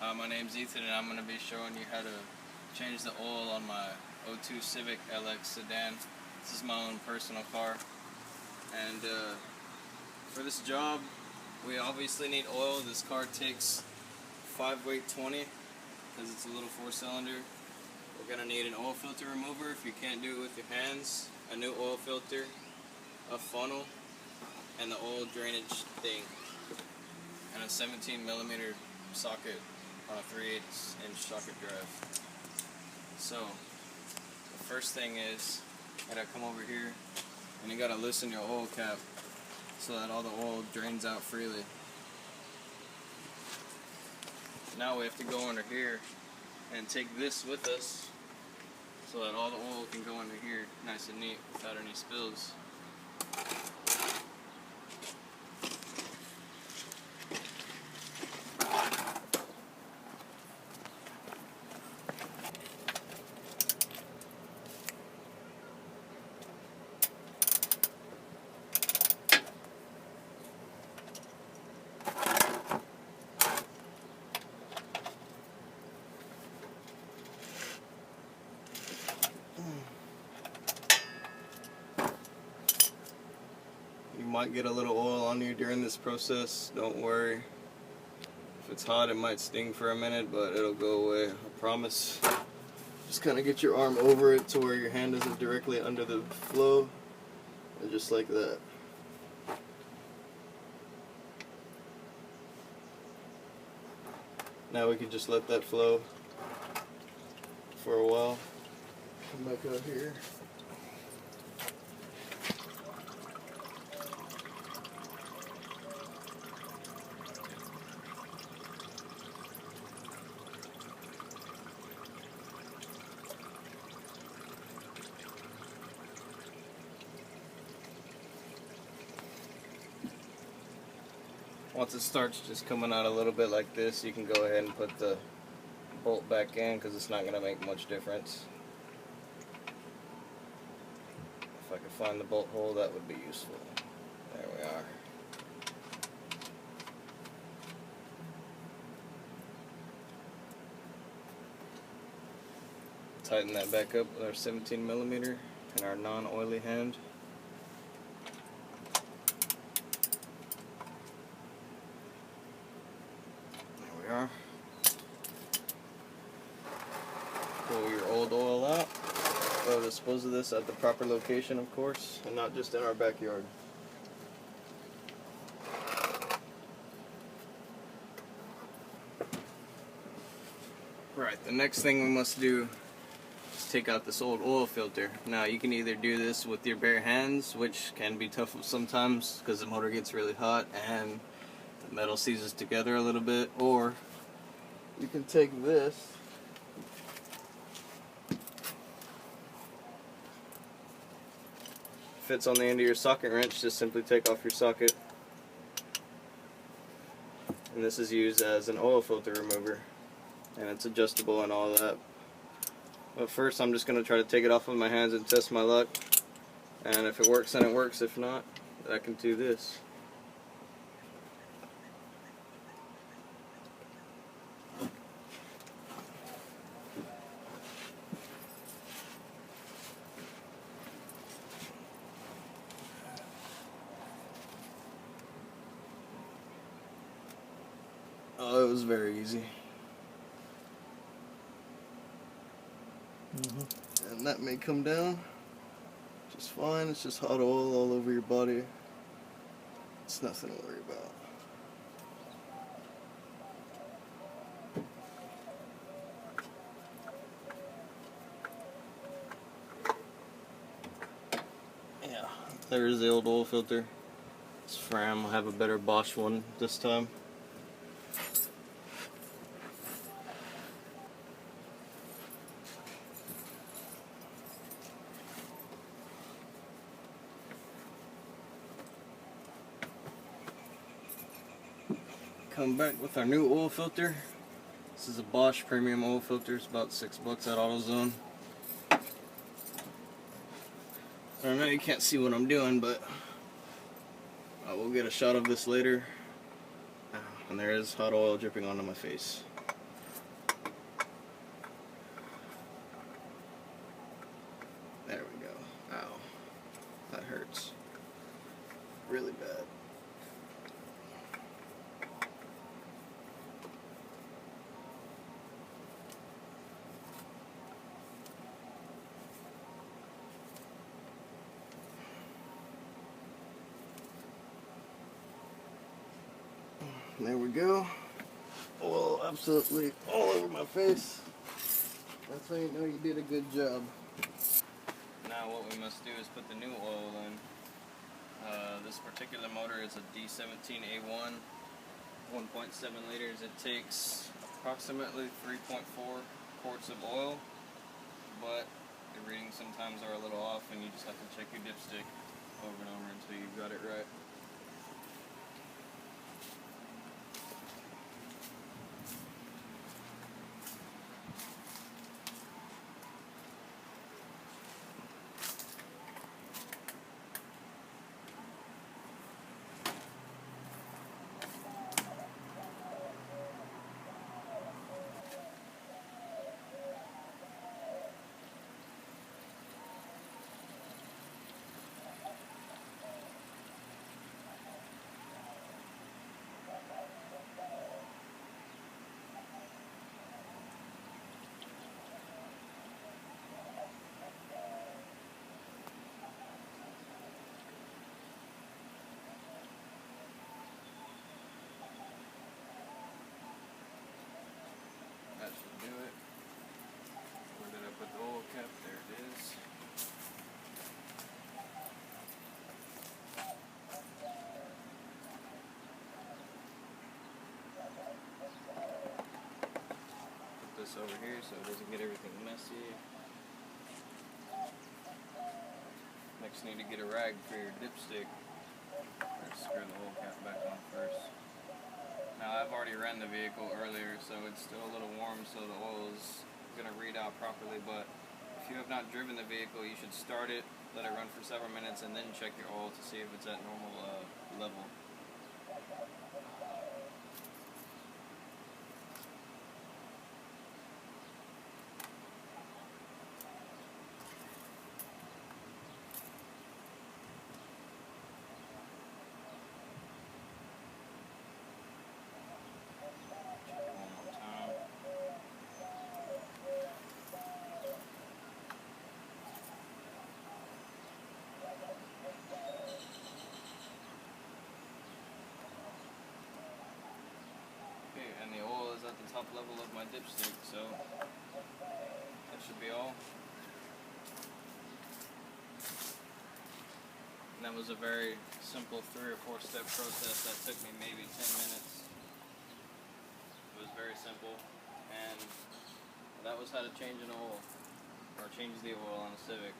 My name's Ethan and I'm going to be showing you how to change the oil on my 02 Civic LX sedan. This is my own personal car, and for this job we obviously need oil. This car takes 5-weight 20 because it's a little 4-cylinder. We're going to need an oil filter remover if you can't do it with your hands, a new oil filter, a funnel, and the oil drainage thing, and a 17mm socket on a 3/8" socket drive. So the first thing is you gotta come over here and you gotta loosen your oil cap so that all the oil drains out freely. Now we have to go under here and take this with us so that all the oil can go under here nice and neat without any spills. You might get a little oil on you during this process. Don't worry. If it's hot, it might sting for a minute, but it'll go away, I promise. Just kind of get your arm over it to where your hand isn't directly under the flow, and just like that. Now we can just let that flow for a while. Come back out here. Once it starts just coming out a little bit like this, you can go ahead and put the bolt back in because it's not going to make much difference. If I could find the bolt hole, that would be useful. There we are. Tighten that back up with our 17mm and our non-oily hand. Pull your old oil out. Go dispose of this at the proper location, of course, and not just in our backyard. Right, the next thing we must do is take out this old oil filter. Now you can either do this with your bare hands, which can be tough sometimes because the motor gets really hot and the metal seizes together a little bit, or you can take this fits on the end of your socket wrench. Just simply take off your socket, and this is used as an oil filter remover, and it's adjustable and all that. But first I'm just going to try to take it off with my hands and test my luck, and if it works then it works. If not, I can do this. Oh, it was very easy. And that may come down just fine. It's just hot oil all over your body. It's nothing to worry about. Yeah, there's the old oil filter. It's Fram. I'll have a better Bosch one this time. Come back with our new oil filter. This is a Bosch premium oil filter. It's about $6 at AutoZone. I know you can't see what I'm doing, but I will get a shot of this later. And there is hot oil dripping onto my face. There we go. Oil absolutely all over my face. That's how you know you did a good job. Now what we must do is put the new oil in. This particular motor is a D17A1, 1.7 liters. It takes approximately 3.4 quarts of oil, but the readings sometimes are a little off, and you just have to check your dipstick over and over until you got it right. That should do it. Where did I put the oil cap? There it is. Put this over here so it doesn't get everything messy. Next, you need to get a rag for your dipstick. Screw the oil cap back on first. Now, I've already ran the vehicle earlier, so it's still a little warm, so the oil is going to read out properly. But if you have not driven the vehicle, you should start it, let it run for several minutes, and then check your oil to see if it's at normal level. And the oil is at the top level of my dipstick, so that should be all. And that was a very simple 3 or 4 step process that took me maybe 10 minutes. It was very simple, and that was how to change an oil, or change the oil on a Civic.